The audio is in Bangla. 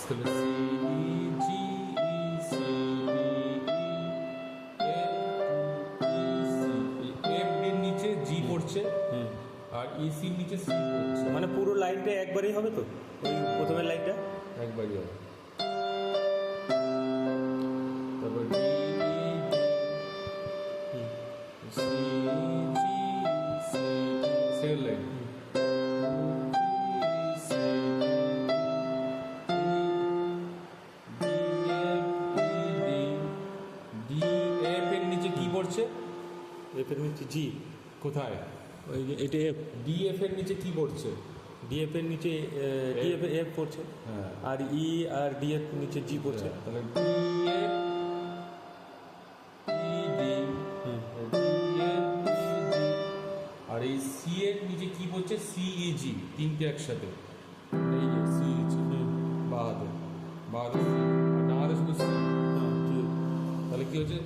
তাহলে C E G E C D E F এর নিচে জি পড়ছে আর ইসির নিচে সি পড়ছে, মানে পুরো লাইনটা একবারই হবে তো, ওই প্রথমের লাইনটা একবারই হবে। তারপর D C G C second line পড়ছে এফ এর নিচে জি, কোথায়? ওই যে এটা এফ, ডিএফ এর নিচে কি পড়ছে? ডিএফ এর নিচে ডিএফ এফ পড়ছে, হ্যাঁ, আর ই আর ডি এর নিচে জি পড়ছে। তাহলে ডিএফ ইডি আর এই সি এর নিচে কি পড়ছে? সিইজি, তিনটে একসাথে, এই যে সিইজি বাহাতে বাহাতে, আর না হলে শুধু সি। তাহলে কি হচ্ছে?